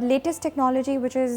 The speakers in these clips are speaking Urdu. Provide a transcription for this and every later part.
latest technology which is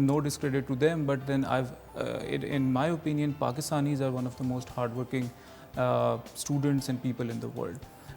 no discredit to them, but then in my opinion, Pakistanis are one of the most hardworking students and people in the world.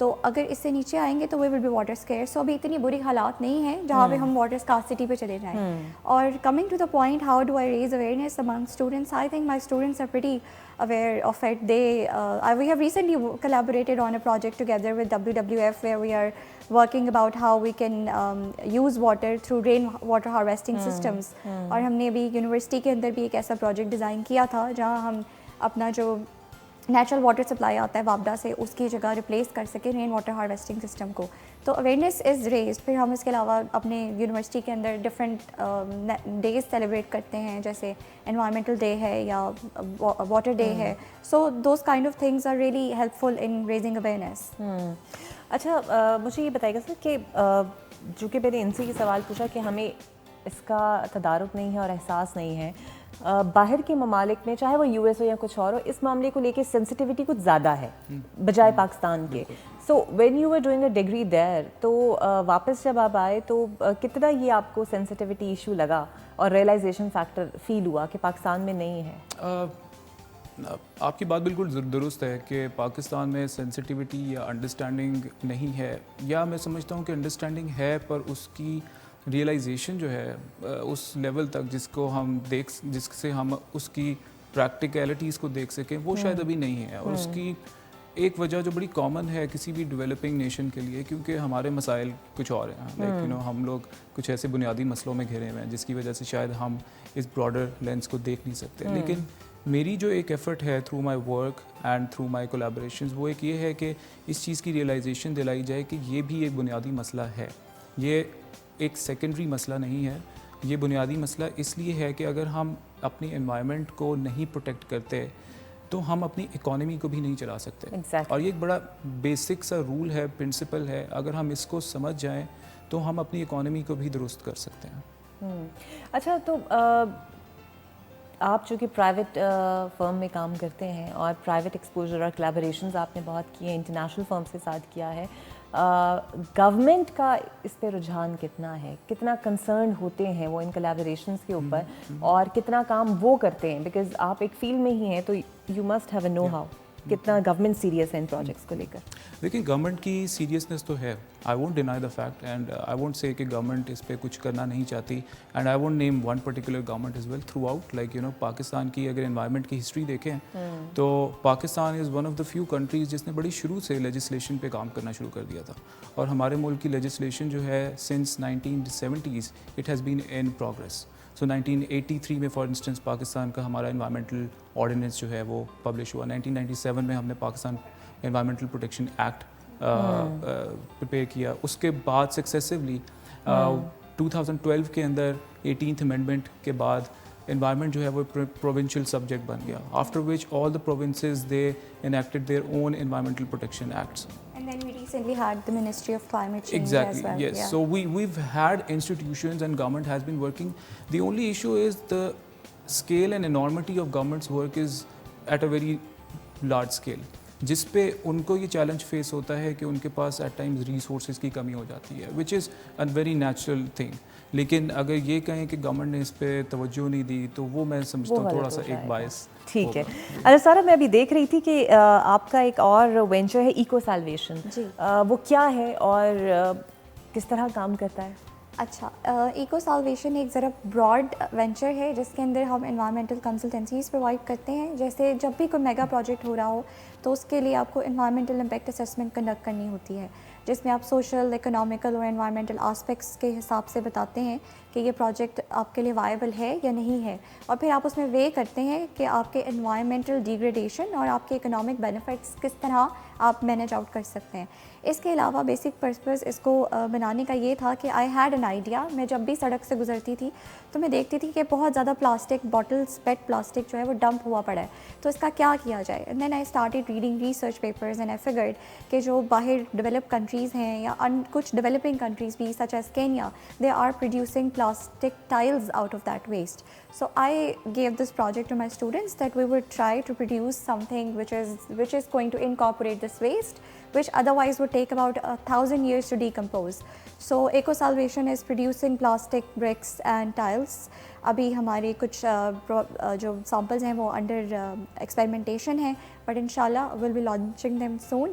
تو اگر اس سے نیچے آئیں گے تو وی ول بی واٹر اسکیئر. سو ابھی اتنی بری حالات نہیں ہیں جہاں پہ ہم واٹر اسکارسٹی پہ چلے جائیں. اور coming to the point how do I raise awareness among students, I think my students are pretty aware of it. We have recently collaborated on a project together with WWF where we are working about how we can use water through rain water harvesting systems. اور ہم نے بھی یونیورسٹی کے اندر بھی ایک ایسا پروجیکٹ ڈیزائن کیا تھا جہاں ہم اپنا جو نیچرل واٹر سپلائی آتا ہے وابڈا سے اس کی جگہ ریپلیس کر سکیں رین واٹر ہارویسٹنگ سسٹم کو. تو اویئرنیس از ریز. پھر ہم اس کے علاوہ اپنے یونیورسٹی کے اندر ڈفرینٹ ڈیز سیلیبریٹ کرتے ہیں, جیسے انوائرمنٹل ڈے ہے یا واٹر ڈے ہے. So those kind of things are really helpful in raising awareness. اچھا مجھے یہ بتائیے گا سر کہ چونکہ میں نے ان سے یہ سوال پوچھا کہ ہمیں اس کا تدارک نہیں ہے اور احساس نہیں ہے, باہر کے ممالک میں چاہے وہ یو ایس ہو یا کچھ اور ہو, اس معاملے کو لے کے سینسٹیوٹی کچھ زیادہ ہے بجائے پاکستان کے. So when you are doing a degree there, تو واپس جب آپ آئے تو کتنا یہ آپ کو سینسٹیوٹی ایشو لگا اور ریئلائزیشن فیکٹر فیل ہوا کہ پاکستان میں نہیں ہے؟ آپ کی بات بالکل درست ہے کہ پاکستان میں سینسٹیوٹی یا انڈرسٹینڈنگ نہیں ہے, یا میں سمجھتا ہوں کہ انڈرسٹینڈنگ ہے پر اس کی ریئلائزیشن جو ہے اس لیول تک جس سے ہم اس کی پریکٹیکلٹیز کو دیکھ سکیں وہ شاید ابھی نہیں ہے. اور اس کی ایک وجہ جو بڑی کامن ہے کسی بھی ڈیولپنگ نیشن کے لیے, کیونکہ ہمارے مسائل کچھ اور ہیں, لائک ہم لوگ کچھ ایسے بنیادی مسئلوں میں گھرے ہوئے ہیں جس کی وجہ سے شاید ہم اس براڈر لینس کو دیکھ نہیں سکتے. لیکن میری جو ایک ایفرٹ ہے through my work and through my collaborations, وہ ایک یہ ہے کہ اس چیز کی ریئلائزیشن دلائی جائے کہ یہ بھی ایک بنیادی مسئلہ ہے, یہ ایک سیکنڈری مسئلہ نہیں ہے, یہ بنیادی مسئلہ اس لیے ہے کہ اگر ہم اپنی انوائرمنٹ کو نہیں پروٹیکٹ کرتے تو ہم اپنی اکانومی کو بھی نہیں چلا سکتے. اور یہ ایک بڑا بیسک سا رول ہے, پرنسپل ہے, اگر ہم اس کو سمجھ جائیں تو ہم اپنی اکانومی کو بھی درست کر سکتے ہیں. اچھا, تو آپ چونکہ پرائیویٹ فرم میں کام کرتے ہیں اور پرائیویٹ ایکسپوجر اور کلیبوریشنز آپ نے بہت کیے ہیں, انٹرنیشنل فرمز کے ساتھ کیا ہے, گورنمنٹ کا اس پہ رجحان کتنا ہے, کتنا کنسرنڈ ہوتے ہیں وہ ان کلیبوریشنز کے اوپر, اور کتنا کام وہ کرتے ہیں, بیکاز آپ ایک فیلڈ میں ہی ہیں تو you must have a know how, کتنا گورنمنٹ سیریس ہے ان پروجیکٹس کو لے کر؟ دیکھیں گورنمنٹ کی سیریسنس تو ہے, I won't deny the fact, and I won't say کہ گورنمنٹ اس پہ کچھ کرنا نہیں چاہتی, and I won't name one particular government as well throughout. Like Pakistan کی اگر انوائرمنٹ کی ہسٹری دیکھیں تو Pakistan is one of the few countries جس نے بڑی شروع سے لیجسلیشن پہ کام کرنا شروع کر دیا تھا, اور ہمارے ملک کی لیجسلیشن جو ہے since 1970s it has been in progress. So 1983 میں فار انسٹنس پاکستان کا ہمارا انوائرمنٹل آرڈیننس جو ہے وہ پبلش ہوا. 1997 میں ہم نے Pakistan environmental protection act prepare کیا. اس کے بعد سکسیسولی 2012 کے اندر 18th امینڈمنٹ کے بعد انوائرمنٹ جو ہے وہ پروونشل سبجیکٹ بن گیا, after which all the provinces they enacted their own environmental protection acts. And then we recently had the Ministry of Climate Change Exactly, as well. yes. Yeah. So we've had institutions and government has been working. The only issue is the scale and enormity of government's work is at a very large scale, جس پہ ان کو یہ چیلنج فیس ہوتا ہے کہ ان کے پاس ایٹ ٹائمز ریسورسز کی کمی ہو جاتی ہے, وچ از اے ویری نیچرل تھنگ. لیکن اگر یہ کہیں کہ گورنمنٹ نے اس پہ توجہ نہیں دی تو وہ میں سمجھتا ہوں تھوڑا سا ایک باعث. ٹھیک ہے. اچھا سارا, میں ابھی دیکھ رہی تھی کہ آپ کا ایک اور وینچر ہے ایکو سیلویشن, وہ کیا ہے اور کس طرح کام کرتا ہے؟ اچھا, ایکو سالویشن ایک ذرا براڈ وینچر ہے جس کے اندر ہم انوائرمنٹل کنسلٹنسیز پرووائڈ کرتے ہیں. جیسے جب بھی کوئی میگا پروجیکٹ ہو رہا ہو تو اس کے لیے آپ کو انوائرمنٹل امپیکٹ اسیسمنٹ کنڈکٹ کرنی ہوتی ہے, جس میں آپ سوشل, اکنامیکل اور انوائرمنٹل آسپیکٹس کے حساب سے بتاتے ہیں کہ یہ پروجیکٹ آپ کے لیے وائبل ہے یا نہیں ہے, اور پھر آپ اس میں وے کرتے ہیں کہ آپ کے انوائرمنٹل ڈیگریڈیشن اور آپ کے اکنامک بینیفٹس کس طرح آپ مینیج آؤٹ کر سکتے ہیں. اس کے علاوہ بیسک پرپز اس کو بنانے کا یہ تھا کہ آئی ہیڈ این آئیڈیا. میں جب بھی سڑک سے گزرتی تھی تو میں دیکھتی تھی کہ بہت زیادہ پلاسٹک بوٹلس, پیٹ پلاسٹک جو ہے وہ ڈمپ ہوا پڑا ہے, تو اس کا کیا کیا جائے. And then I started reading research papers and I figured کہ جو باہر ڈیولپ کنٹریز ہیں یا کچھ ڈیولپنگ کنٹریز بھی such as Kenya, they are producing plastic tiles out of that waste. So I gave this project to my students that we would try to produce something which is going to incorporate this waste, which otherwise would take about 1,000 years to decompose. So Eco Salvation is producing plastic bricks and tiles. ابھی ہماری کچھ جو سیمپلز ہیں وہ انڈر ایکسپیریمنٹیشن ہیں, بٹ انشاءاللہ will be launching them soon.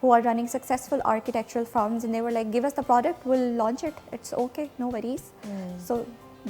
who are running successful architectural firms and they were like, give us the product, we'll launch it, it's okay, no worries. So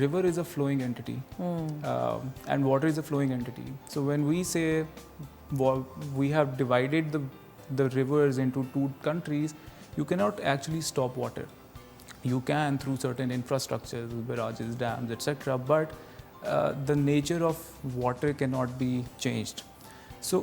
river is a flowing entity and water is a flowing entity. So when we say we have divided the rivers into two countries, you cannot actually stop water. You can through certain infrastructures, barrages, dams, etc. But the nature of water cannot be changed. So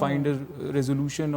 find a resolution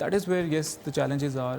that is where yes the challenges are.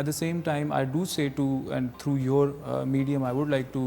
at the same time I do say to, and through your medium I would like to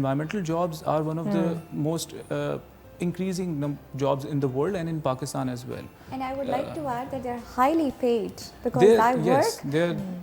environmental jobs are one of the most increasing jobs in the world and in Pakistan as well. And I would like to add that they're highly paid because I work.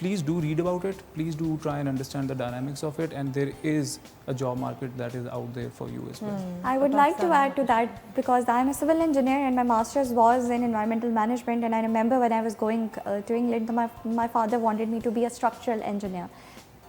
please do read about it, please do try and understand the dynamics of it, and there is a job market that is out there for you as well. I would like to add to that because I am a civil engineer and my master's was in environmental management, and I remember when I was going to England, my father wanted me to be a structural engineer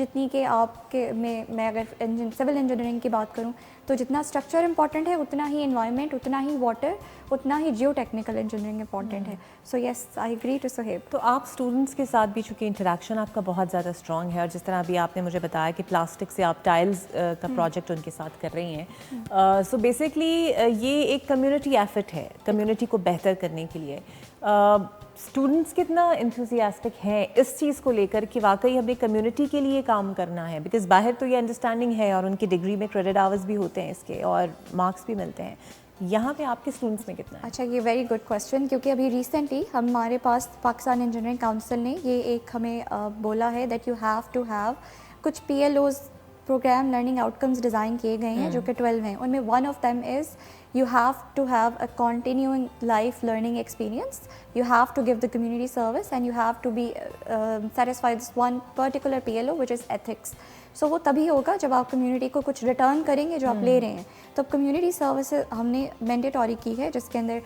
جتنی کہ آپ کے میں اگر سول انجینئرنگ کی بات کروں تو جتنا اسٹرکچر امپورٹنٹ ہے اتنا ہی انوائرمنٹ, اتنا ہی واٹر, اتنا ہی جیو ٹیکنیکل انجینئرنگ امپورٹنٹ ہے. سو یس, آئی ایگری ٹو سہیب. تو آپ اسٹوڈنٹس کے ساتھ بھی چونکہ انٹریکشن آپ کا بہت زیادہ اسٹرانگ ہے, اور جس طرح ابھی آپ نے مجھے بتایا کہ پلاسٹک سے آپ ٹائلز کا پروجیکٹ ان کے ساتھ کر رہی ہیں, سو بیسکلی یہ ایک کمیونٹی ایفرٹ ہے کمیونٹی کو بہتر کرنے کے لیے. اسٹوڈنٹس کتنا انتھوزیاسٹک ہیں اس چیز کو لے کر کہ واقعی ہمیں کمیونٹی کے لیے کام کرنا ہے؟ بیکاز باہر تو یہ انڈرسٹینڈنگ ہے اور ان کی ڈگری میں کریڈٹ آورز بھی ہوتے ہیں اس کے اور مارکس بھی ملتے ہیں, یہاں پہ آپ کے اسٹوڈنٹس میں کتنا ہے؟ اچھا, یہ ویری گڈ کویسچن, کیونکہ ابھی ریسنٹلی ہمارے پاس پاکستان انجینئرنگ کاؤنسل نے یہ ایک ہمیں بولا ہے that you have to have کچھ PLOs programme learning outcomes design کیے گئے ہیں جو کہ 12 ہیں. ان میں one of them is you have to have a continuing life learning experience, you have to give the community service, and you have to be satisfy this one particular PLO which is ethics. سو وہ تبھی ہوگا جب آپ کمیونٹی کو کچھ ریٹرن کریں گے جو آپ لے رہے ہیں. تو کمیونٹی سروس ہم نے مینڈیٹوری کی ہے جس کے اندر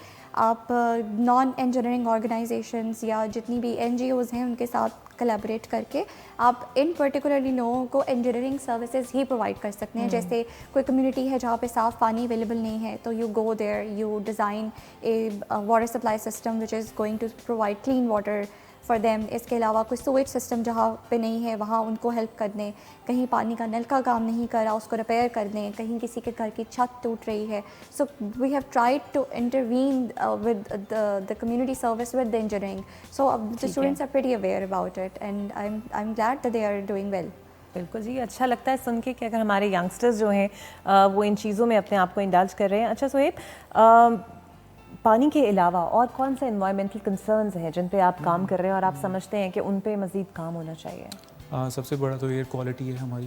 آپ نان انجینئرنگ آرگنائزیشنز یا جتنی بھی NGOs ہیں ان کے ساتھ کلیبریٹ کر کے آپ ان پرٹیکولرلی لوگوں کو انجینئرنگ سروسز ہی پرووائڈ کر سکتے ہیں. جیسے کوئی کمیونٹی ہے جہاں پہ صاف پانی اویلیبل نہیں ہے تو you go there, you design a water supply system which is going to provide clean water for them. اس کے علاوہ کوئی سویج سسٹم جہاں پہ نہیں ہے وہاں ان کو ہیلپ کر دیں, کہیں پانی کا نل کا کام نہیں کر رہا اس کو ریپیئر کر دیں, کہیں کسی کے گھر کی چھت ٹوٹ رہی ہے. So we have tried to intervene with the community service with the engineering. So the students are pretty aware about it and I am glad that they are doing well. بالکل جی, اچھا لگتا ہے سن کے کہ اگر ہمارے ینگسٹرز جو ہیں وہ ان چیزوں میں اپنے آپ کو انڈلج کر رہے ہیں. اچھا سہیب, پانی کے علاوہ اور کون سے انوائرمنٹل کنسرنز ہیں جن پہ آپ کام کر رہے ہیں اور آپ سمجھتے ہیں کہ ان پہ مزید کام ہونا چاہیے؟ سب سے بڑا تو ایئر کوالٹی ہے ہماری,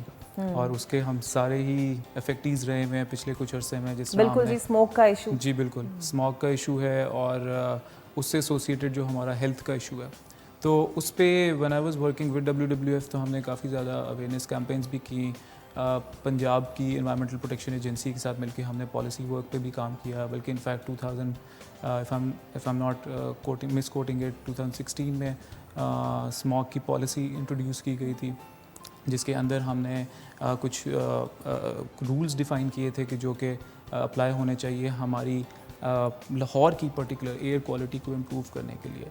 اور اس کے ہم سارے ہی افیکٹیز رہے ہوئے ہیں پچھلے کچھ عرصے میں. جس بالکل جی, اسموک کا ایشو. جی بالکل, اسموک کا ایشو ہے اور اس سے ایسوسیٹڈ جو ہمارا ہیلتھ کا ایشو ہے. تو اس پہ when I was working with WWF تو ہم نے کافی زیادہ اویئرنیس کیمپینز بھی کی. پنجاب کی انوائرمنٹل پروٹیکشن ایجنسی کے ساتھ مل کے ہم نے پالیسی ورک پہ بھی کام کیا. بلکہ in fact 2000 if I'm not misquoting it 2016 میں اسموک کی پالیسی انٹروڈیوس کی گئی تھی جس کے اندر ہم نے کچھ رولز ڈیفائن کیے تھے کہ جو کہ اپلائی ہونے چاہیے ہماری لاہور کی پرٹیکولر ایئر کوالٹی کو امپروو کرنے کے لیے.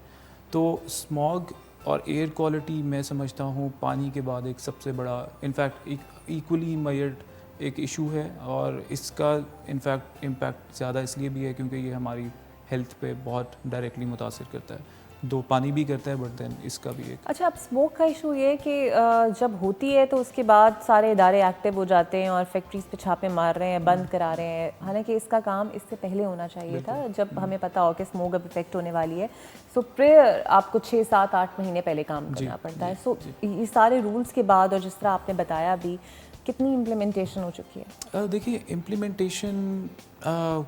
تو اسموگ اور ایئر کوالٹی میں سمجھتا ہوں پانی کے بعد ایک سب سے بڑا انفیکٹ ایکولی میئرڈ ایک ایشو ہے, اور اس کا انفیکٹ امپیکٹ زیادہ اس لیے بھی ہے کیونکہ یہ ہماری ہیلتھ پہ بہت ڈائریکٹلی متاثر کرتا ہے. دو پانی بھی کرتا ہے بٹ دین اس کا بھی ایک. اچھا, اب اسموک کا ایشو یہ ہے کہ جب ہوتی ہے تو اس کے بعد سارے ادارے ایکٹیو ہو جاتے ہیں اور فیکٹریز پہ چھاپے مار رہے ہیں, بند کرا رہے ہیں, حالانکہ اس کا کام اس سے پہلے ہونا چاہیے تھا جب ہمیں پتہ ہو کہ اسموک اب افیکٹ ہونے والی ہے. سو پھر آپ کو 6, 7, 8 مہینے پہلے کام کرنا پڑتا ہے. سو یہ سارے رولز کے بعد اور جس طرح آپ نے بتایا بھی کتنی امپلیمنٹیشن ہو چکی ہے؟ دیکھیے امپلیمنٹیشن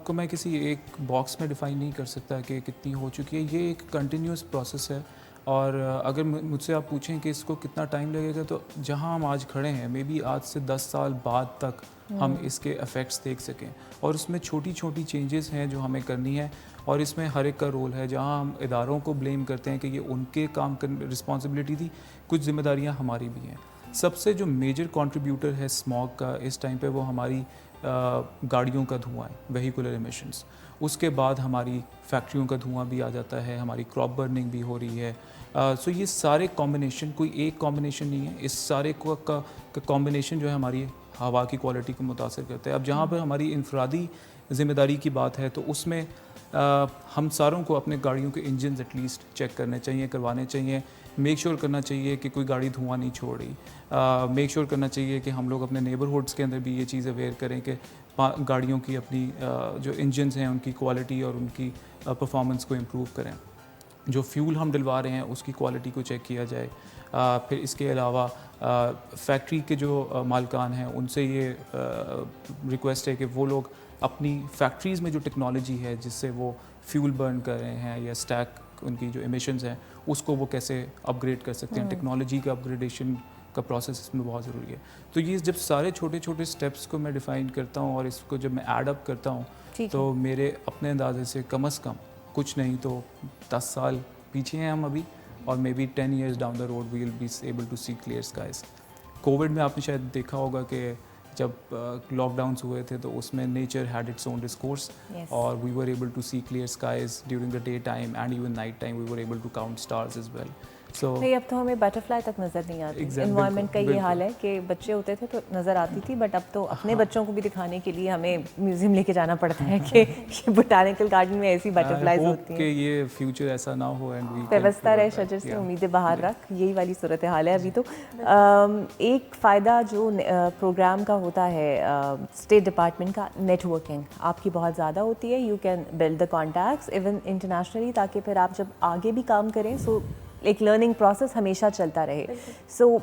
کو میں کسی ایک باکس میں ڈیفائن نہیں کر سکتا کہ کتنی ہو چکی ہے. یہ ایک کنٹینیوس پروسیس ہے, اور اگر مجھ سے آپ پوچھیں کہ اس کو کتنا ٹائم لگے گا تو جہاں ہم آج کھڑے ہیں مے بی آج سے 10 سال بعد تک ہم اس کے افیکٹس دیکھ سکیں. اور اس میں چھوٹی چھوٹی چینجز ہیں جو ہمیں کرنی ہے, اور اس میں ہر ایک کا رول ہے. جہاں ہم اداروں کو بلیم کرتے ہیں کہ یہ ان کے کام رسپانسبلٹی تھی, کچھ ذمہ داریاں ہماری بھی ہیں. سب سے جو میجر کنٹریبیوٹر ہے اسموگ کا اس ٹائم پہ وہ ہماری گاڑیوں کا دھواں ہے, وہیکولر ایمیشنز. اس کے بعد ہماری فیکٹریوں کا دھواں بھی آ جاتا ہے, ہماری کراپ برننگ بھی ہو رہی ہے. سو یہ سارے کمبینیشن, کوئی ایک کمبینیشن نہیں ہے, اس سارے کا کمبینیشن جو ہے ہماری ہوا کی کوالٹی کو متاثر کرتا ہے. اب جہاں پہ ہماری انفرادی ذمہ داری کی بات ہے تو اس میں ہم ساروں کو اپنے گاڑیوں کے انجنز ایٹ لیسٹ چیک کرنے چاہیے, کروانے چاہیے. میک شیور کرنا چاہیے کہ کوئی گاڑی دھواں نہیں چھوڑ رہی. میک شیور کرنا چاہیے کہ ہم لوگ اپنے نیبرہڈس کے اندر بھی یہ چیز اویئر کریں کہ گاڑیوں کی اپنی جو انجنز ہیں ان کی کوالٹی اور ان کی پرفارمنس کو امپروو کریں. جو فیول ہم ڈلوا رہے ہیں اس کی کوالٹی کو چیک کیا جائے. پھر اس کے علاوہ فیکٹری کے جو مالکان ہیں ان سے یہ ریکویسٹ ہے کہ وہ لوگ اپنی فیکٹریز میں جو ٹیکنالوجی ہے جس سے وہ فیول برن کر رہے ہیں یا اسٹیک ان کی جو ایمیشنز ہیں اس کو وہ کیسے اپ گریڈ کر سکتے ہیں. ٹیکنالوجی کا اپ گریڈیشن کا پروسیس اس میں بہت ضروری ہے. تو یہ جب سارے چھوٹے چھوٹے اسٹیپس کو میں ڈیفائن کرتا ہوں اور اس کو جب میں ایڈ اپ کرتا ہوں تو میرے اپنے اندازے سے کم از کم کچھ نہیں تو 10 سال پیچھے ہیں ہم ابھی, اور maybe 10 years down the road we will be able to see clear skies. Covid میں آپ نے شاید دیکھا ہوگا کہ جب لاک ڈاؤنس ہوئے تھے تو اس میں nature had its own discourse اور we were able to see clear skies during the day time and even night time we were able to count stars as well. So نہیں اب تو ہمیں بٹر فلائی تک نظر نہیں آتی. انوائرمنٹ کا یہ حال ہے کہ بچے ہوتے تھے تو نظر آتی تھی, بٹ اب تو اپنے بچوں کو بھی دکھانے کے لیے ہمیں میوزیم لے کے جانا پڑتا ہے کہ بوٹانیکل گارڈن میں ایسی بٹر فلائز ہوتی ہیں. کہ یہ فیوچر ایسا نہ ہو اینڈ وی پیوستہ رہے شجر سے امیدیں باہر رکھ, یہی والی صورت حال ہے ابھی تو. ایک فائدہ جو پروگرام کا ہوتا ہے اسٹیٹ ڈپارٹمنٹ کا, نیٹ ورکنگ آپ کی بہت زیادہ ہوتی ہے. You can build the contacts even internationally, تاکہ پھر آپ جب آگے بھی کام کریں سو ایک لرننگ پروسیس ہمیشہ چلتا رہے. سو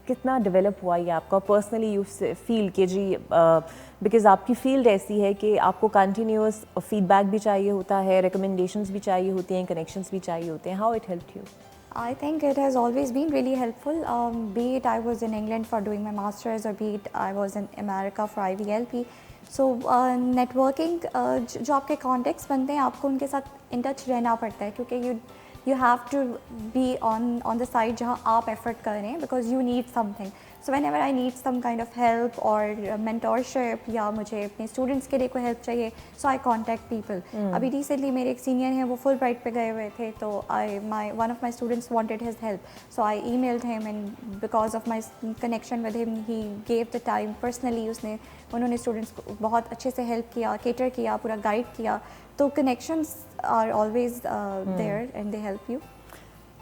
کتنا ڈیولپ ہوا یہ آپ کا پرسنلی یو فیل کہ جی بیکاز آپ کی فیلڈ ایسی ہے کہ آپ کو کنٹینیوس فیڈ بیک بھی چاہیے ہوتا ہے, ریکمنڈیشنز بھی چاہیے ہوتی ہیں, کنیکشنز بھی چاہیے ہوتے ہیں. How it helped you? I think it has always been really helpful, be it I was in England for doing my master's or be it I was in America for IVLP. So networking جو آپ کے کانٹیکٹس بنتے ہیں آپ کو ان کے ساتھ ان ٹچ رہنا پڑتا ہے, کیونکہ you have to be on the side جہاں آپ ایفرٹ کر رہے ہیں, because you need something. So whenever I need some kind of help or mentorship یا مجھے اپنے اسٹوڈنٹس کے لیے کوئی ہیلپ چاہیے, so I contact people. ابھی ریسنٹلی میرے ایک سینئر ہیں, وہ فل برائٹ پہ گئے ہوئے تھے, تو one of my students wanted his help, so I emailed him and because of my connection with him he gave the time personally. انہوں نے اسٹوڈنٹس کو بہت اچھے سے ہیلپ کیا, کیٹر کیا, پورا گائڈ کیا. تو connections are always there and they help you.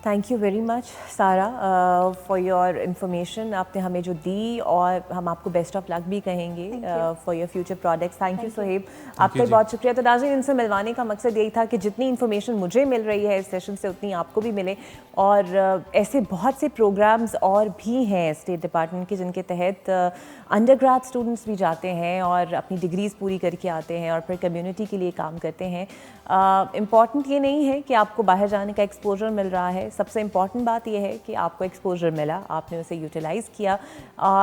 Thank you very much سارا فار یور انفارمیشن. آپ نے ہمیں جو دی, اور ہم آپ کو بیسٹ آف لک بھی کہیں گے for your future products. Thank you Suhaib, آپ کا بہت شکریہ. تو ناظرین, ان سے ملوانے کا مقصد یہی تھا کہ جتنی انفارمیشن مجھے مل رہی ہے اس سیشن سے اتنی آپ کو بھی ملے. اور ایسے بہت سے پروگرامز اور بھی ہیں اسٹیٹ ڈپارٹمنٹ کے جن کے تحت انڈر گریڈ اسٹوڈنٹس بھی جاتے ہیں اور اپنی ڈگریز پوری کر کے آتے ہیں اور پھر کمیونٹی کے لیے کام کرتے ہیں. امپورٹنٹ یہ نہیں ہے کہ آپ کو باہر جانے کا ایکسپوجر مل رہا ہے, سب سے امپورٹنٹ بات یہ ہے کہ آپ کو ایکسپوجر ملا, آپ نے اسے یوٹیلائز کیا,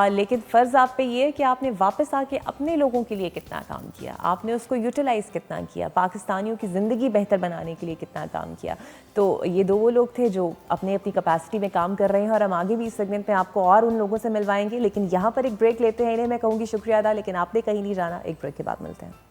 لیکن فرض آپ پہ یہ ہے کہ آپ نے واپس آ کے اپنے لوگوں کے لیے کتنا کام کیا, آپ نے اس کو یوٹیلائز کتنا کیا, پاکستانیوں کی زندگی بہتر بنانے کے لیے کتنا کام کیا. تو یہ دو وہ لوگ تھے جو اپنی کیپیسٹی میں کام کر رہے ہیں, اور ہم آگے بھی اس سیگمنٹ میں آپ کو اور ان لوگوں سے ملوائیں گے. لیکن یہاں پر ایک بریک لیتے ہیں. انہیں میں کہوں گی شکریہ ادا, لیکن آپ نے کہیں نہیں جانا. ایک بریک کے بعد ملتے ہیں.